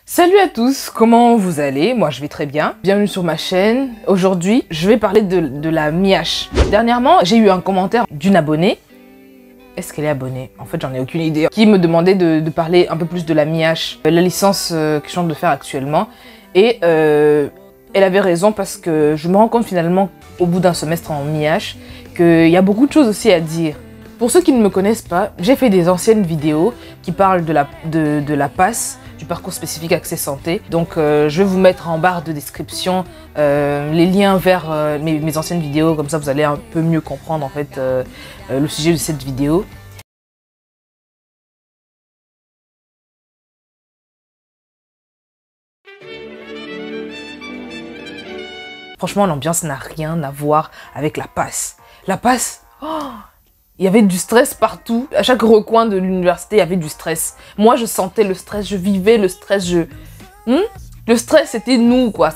Salut à tous, comment vous allez? Moi je vais très bien. Bienvenue sur ma chaîne. Aujourd'hui, je vais parler de la MIASH. Dernièrement, j'ai eu un commentaire d'une abonnée. Est-ce qu'elle est abonnée? En fait, j'en ai aucune idée. Qui me demandait de parler un peu plus de la MIASH, la licence que je tente de faire actuellement. Et elle avait raison parce que je me rends compte finalement, au bout d'un semestre en MIASH, qu'il y a beaucoup de choses aussi à dire. Pour ceux qui ne me connaissent pas, j'ai fait des anciennes vidéos qui parlent de la PASS, du parcours spécifique accès santé. Donc je vais vous mettre en barre de description les liens vers mes anciennes vidéos, comme ça vous allez un peu mieux comprendre en fait le sujet de cette vidéo. Franchement, l'ambiance n'a rien à voir avec la PASS. La PASS, oh, il y avait du stress partout. À chaque recoin de l'université, il y avait du stress. Moi, je sentais le stress, je vivais le stress. Le stress, c'était nous, quoi.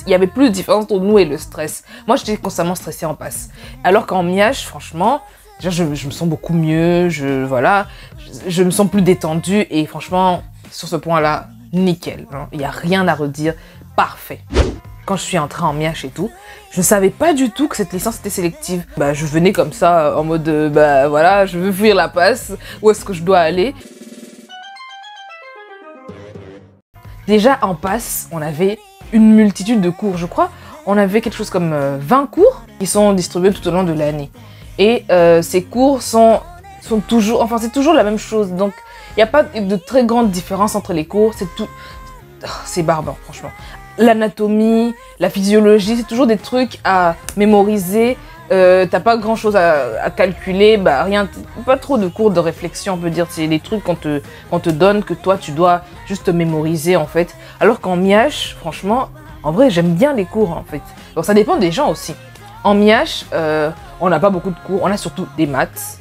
Il y avait plus de différence entre nous et le stress. Moi, j'étais constamment stressée en PASS. Alors qu'en MIASH, franchement, je me sens beaucoup mieux. Je me sens plus détendue. Et franchement, sur ce point-là, nickel. Hein. Il n'y a rien à redire. Parfait. Quand je suis entrée en MIASH et tout, je ne savais pas du tout que cette licence était sélective. Je venais comme ça, en mode, voilà, je veux fuir la PASS, où est-ce que je dois aller? Déjà, en PASS, on avait une multitude de cours, je crois. On avait quelque chose comme 20 cours qui sont distribués tout au long de l'année. Et ces cours sont toujours, enfin, c'est toujours la même chose. Donc, il n'y a pas de très grande différence entre les cours. C'est tout, c'est barbare, franchement. L'anatomie, la physiologie, c'est toujours des trucs à mémoriser. T'as pas grand chose à calculer, rien, pas trop de cours de réflexion, on peut dire. C'est des trucs qu'on te donne que toi tu dois juste mémoriser en fait. Alors qu'en MIASH, franchement, en vrai, j'aime bien les cours en fait. Donc ça dépend des gens aussi. En MIASH, on n'a pas beaucoup de cours, on a surtout des maths,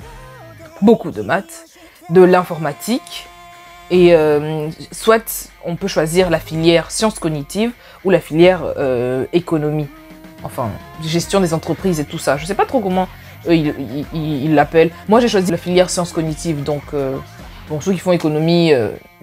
beaucoup de maths, de l'informatique. Et soit on peut choisir la filière sciences cognitives ou la filière économie. Enfin, gestion des entreprises et tout ça. Je sais pas trop comment ils l'appellent. Moi, j'ai choisi la filière sciences cognitives. Donc, pour ceux qui font économie,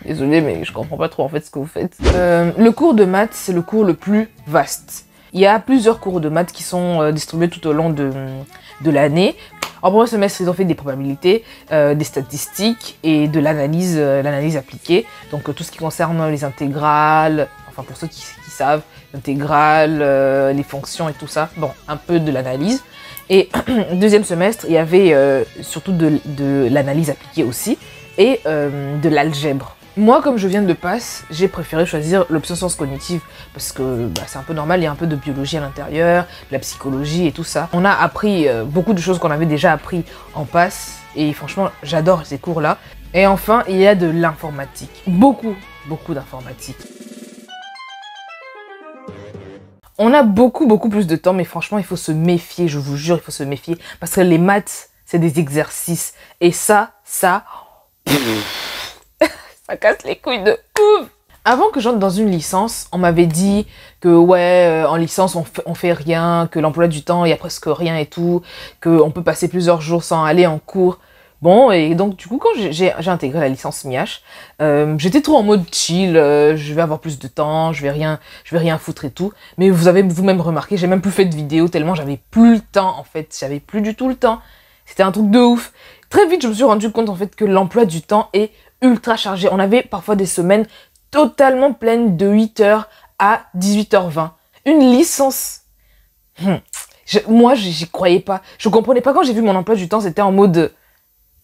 désolé, mais je comprends pas trop en fait ce que vous faites. Le cours de maths, c'est le cours le plus vaste. Il y a plusieurs cours de maths qui sont distribués tout au long de l'année. En premier semestre, ils ont fait des probabilités, des statistiques et de l'analyse appliquée. Donc tout ce qui concerne les intégrales, enfin pour ceux qui savent, l'intégrale, les fonctions et tout ça. Bon, un peu de l'analyse. Et deuxième semestre, il y avait surtout de l'analyse appliquée aussi et de l'algèbre. Moi, comme je viens de PASS, j'ai préféré choisir l'option sciences cognitives parce que c'est un peu normal, il y a un peu de biologie à l'intérieur, de la psychologie et tout ça. On a appris beaucoup de choses qu'on avait déjà appris en PASS et franchement, j'adore ces cours-là. Et enfin, il y a de l'informatique. Beaucoup d'informatique. On a beaucoup plus de temps, mais franchement, il faut se méfier, je vous jure, il faut se méfier parce que les maths, c'est des exercices et ça casse les couilles de ouf. Avant que j'entre dans une licence, on m'avait dit que ouais, en licence on fait rien, que l'emploi du temps il y a presque rien et tout, qu'on peut passer plusieurs jours sans aller en cours. Bon, et donc du coup quand j'ai intégré la licence MIASH, j'étais trop en mode chill, je vais avoir plus de temps, je vais rien foutre et tout. Mais vous avez vous-même remarqué, j'ai même plus fait de vidéos tellement j'avais plus le temps en fait, j'avais plus du tout le temps. C'était un truc de ouf. Très vite je me suis rendu compte en fait que l'emploi du temps est ultra chargé. On avait parfois des semaines totalement pleines de 8h à 18h20. Une licence. Moi, j'y croyais pas. Je comprenais pas quand j'ai vu mon emploi du temps, c'était en mode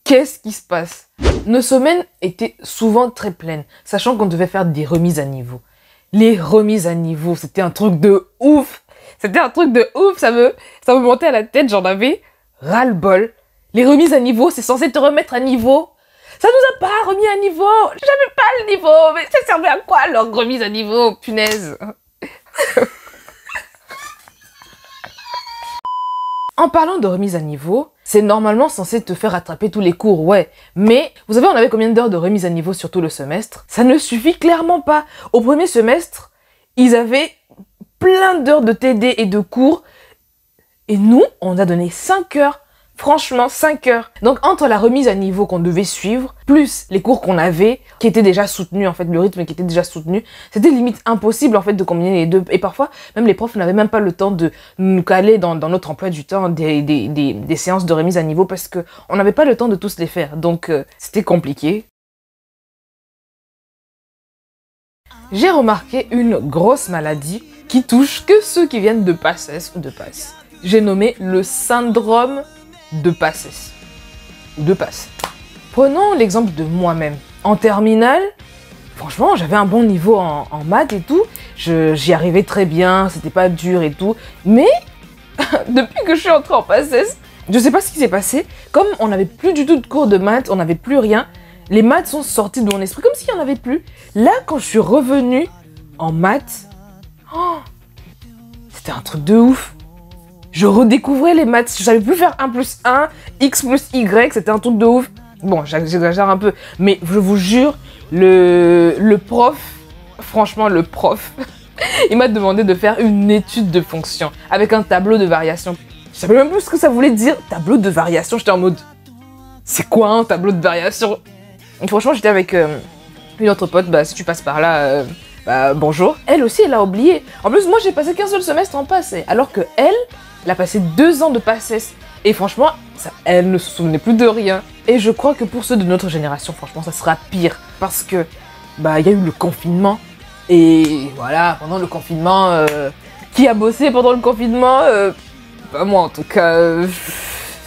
qu'est-ce qui se passe? Nos semaines étaient souvent très pleines, sachant qu'on devait faire des remises à niveau. Les remises à niveau, c'était un truc de ouf. C'était un truc de ouf, ça me montait à la tête, j'en avais ras-le-bol. Les remises à niveau, c'est censé te remettre à niveau. Ça nous a pas remis à niveau. J'avais pas le niveau. Mais ça servait à quoi leur remise à niveau? Punaise. En parlant de remise à niveau, c'est normalement censé te faire rattraper tous les cours, ouais. Mais, vous savez, on avait combien d'heures de remise à niveau sur tout le semestre? Ça ne suffit clairement pas. Au premier semestre, ils avaient plein d'heures de TD et de cours. Et nous, on a donné 5 heures Franchement, 5 heures. Donc, entre la remise à niveau qu'on devait suivre, plus les cours qu'on avait, qui étaient déjà soutenus, en fait, le rythme qui était déjà soutenu, c'était limite impossible, en fait, de combiner les deux. Et parfois, même les profs n'avaient même pas le temps de nous caler dans notre emploi du temps des séances de remise à niveau parce que on n'avait pas le temps de tous les faire. Donc, c'était compliqué. J'ai remarqué une grosse maladie qui touche que ceux qui viennent de PACES ou de PASS. J'ai nommé le syndrome de PACES ou de PASS. Prenons l'exemple de moi-même. En terminale, franchement, j'avais un bon niveau en maths et tout. J'y arrivais très bien, c'était pas dur et tout. Mais depuis que je suis entrée en PACES, je sais pas ce qui s'est passé. Comme on n'avait plus du tout de cours de maths, on n'avait plus rien. Les maths sont sorties de mon esprit comme s'il n'y en avait plus. Là, quand je suis revenue en maths, oh, c'était un truc de ouf. Je redécouvrais les maths. Je savais plus faire 1 plus 1, x plus y, c'était un truc de ouf. Bon, j'exagère un peu, mais je vous jure, le prof, franchement le prof, il m'a demandé de faire une étude de fonction avec un tableau de variation. Je savais même plus ce que ça voulait dire, tableau de variation. J'étais en mode, c'est quoi un tableau de variation? Et franchement, j'étais avec une autre pote, bah si tu passes par là, bonjour. Elle aussi, elle a oublié. En plus, moi, j'ai passé qu'un seul semestre en passé, alors que elle a passé 2 ans de PACES. Et franchement, elle ne se souvenait plus de rien. Et je crois que pour ceux de notre génération, franchement, ça sera pire. Parce que, bah, il y a eu le confinement. Et voilà, pendant le confinement, qui a bossé pendant le confinement Pas moi, en tout cas.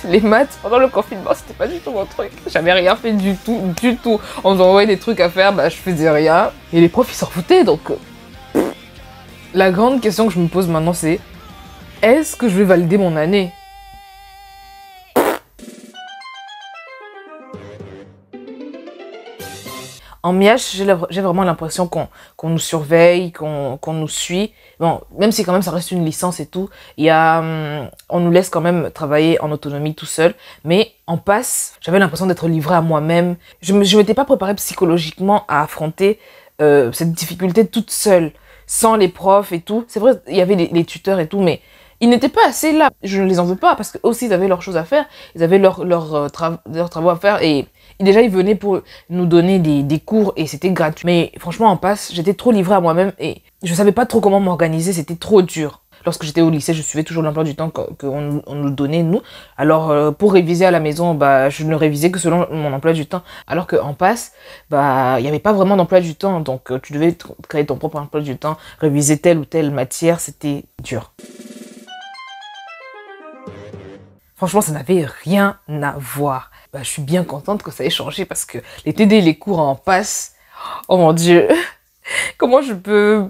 Les maths, pendant le confinement, c'était pas du tout mon truc. J'avais rien fait du tout. On nous envoyait des trucs à faire, bah je faisais rien. Et les profs, ils s'en foutaient, donc... La grande question que je me pose maintenant, c'est... Est-ce que je vais valider mon année? En MIH, j'ai vraiment l'impression qu'on nous surveille, qu'on nous suit. Bon, même si quand même ça reste une licence et tout, on nous laisse quand même travailler en autonomie tout seul. Mais en PASS, j'avais l'impression d'être livrée à moi-même. Je m'étais pas préparée psychologiquement à affronter cette difficulté toute seule, sans les profs et tout. C'est vrai, il y avait les tuteurs et tout, mais ils n'étaient pas assez là. Je ne les en veux pas parce que aussi ils avaient leurs choses à faire, ils avaient leurs travaux à faire et déjà ils venaient pour nous donner des cours et c'était gratuit. Mais franchement en PASS, j'étais trop livrée à moi-même et je savais pas trop comment m'organiser, c'était trop dur. Lorsque j'étais au lycée, je suivais toujours l'emploi du temps qu'on nous donnait, nous. Alors, pour réviser à la maison, bah, je ne révisais que selon mon emploi du temps. Alors qu'en PASS, bah, il n'y avait pas vraiment d'emploi du temps. Donc, tu devais créer ton propre emploi du temps, réviser telle ou telle matière, c'était dur. Franchement, ça n'avait rien à voir. Bah, je suis bien contente que ça ait changé parce que les TD et les cours en PASS, oh mon Dieu, comment je peux...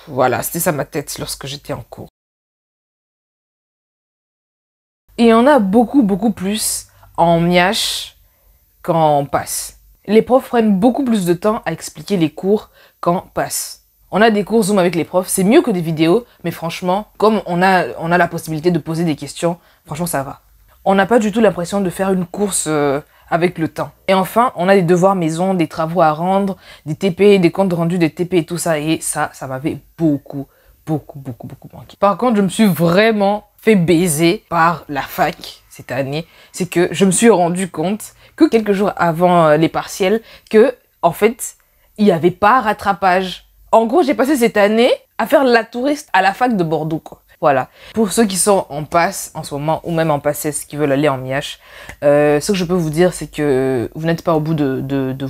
Voilà, c'était ça ma tête lorsque j'étais en cours. Et il y en a beaucoup plus en MIH qu'en PASS. Les profs prennent beaucoup plus de temps à expliquer les cours qu'en PASS. On a des cours Zoom avec les profs, c'est mieux que des vidéos, mais franchement, comme on a la possibilité de poser des questions, franchement ça va. On n'a pas du tout l'impression de faire une course avec le temps. Et enfin, on a des devoirs maison, des travaux à rendre, des TP, des comptes rendus des TP et tout ça. Et ça m'avait beaucoup manqué. Par contre, je me suis vraiment fait baiser par la fac cette année. C'est que je me suis rendu compte que quelques jours avant les partiels, que en fait, il n'y avait pas rattrapage. En gros, j'ai passé cette année à faire la touriste à la fac de Bordeaux, quoi. Voilà. Pour ceux qui sont en PASS en ce moment, ou même en PACES qui veulent aller en MIH, ce que je peux vous dire, c'est que vous n'êtes pas au bout de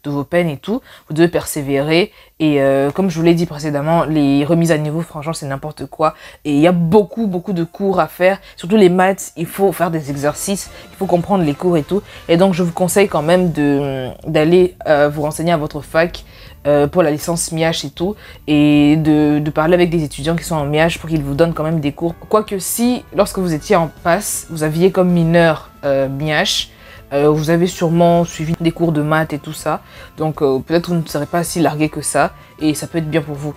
vos peines et tout. Vous devez persévérer. Et comme je vous l'ai dit précédemment, les remises à niveau, franchement, c'est n'importe quoi. Et il y a beaucoup de cours à faire. Surtout les maths, il faut faire des exercices, il faut comprendre les cours et tout. Et donc, je vous conseille quand même d'aller vous renseigner à votre fac pour la licence MIH et tout, et de parler avec des étudiants qui sont en MIH pour qu'ils vous donnent quand même des cours. Quoique si, lorsque vous étiez en PASS, vous aviez comme mineur MIH, vous avez sûrement suivi des cours de maths et tout ça, donc peut-être vous ne serez pas si largué que ça, et ça peut être bien pour vous.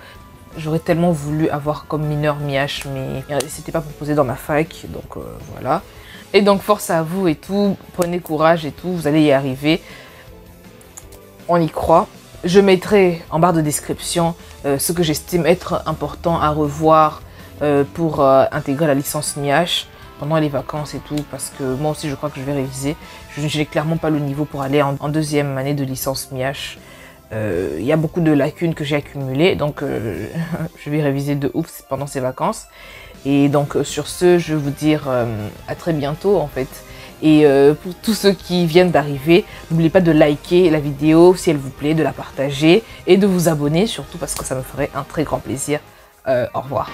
J'aurais tellement voulu avoir comme mineur MIH, mais c'était pas proposé dans ma fac, donc voilà. Et donc force à vous et tout, prenez courage et tout, vous allez y arriver. On y croit. Je mettrai en barre de description ce que j'estime être important à revoir pour intégrer la licence MIH pendant les vacances et tout, parce que moi aussi je crois que je vais réviser. Je n'ai clairement pas le niveau pour aller en deuxième année de licence MIH. Il y a beaucoup de lacunes que j'ai accumulées, donc je vais réviser de ouf pendant ces vacances. Et donc sur ce, je vais vous dire à très bientôt en fait. Et pour tous ceux qui viennent d'arriver, n'oubliez pas de liker la vidéo si elle vous plaît, de la partager et de vous abonner surtout parce que ça me ferait un très grand plaisir. Au revoir.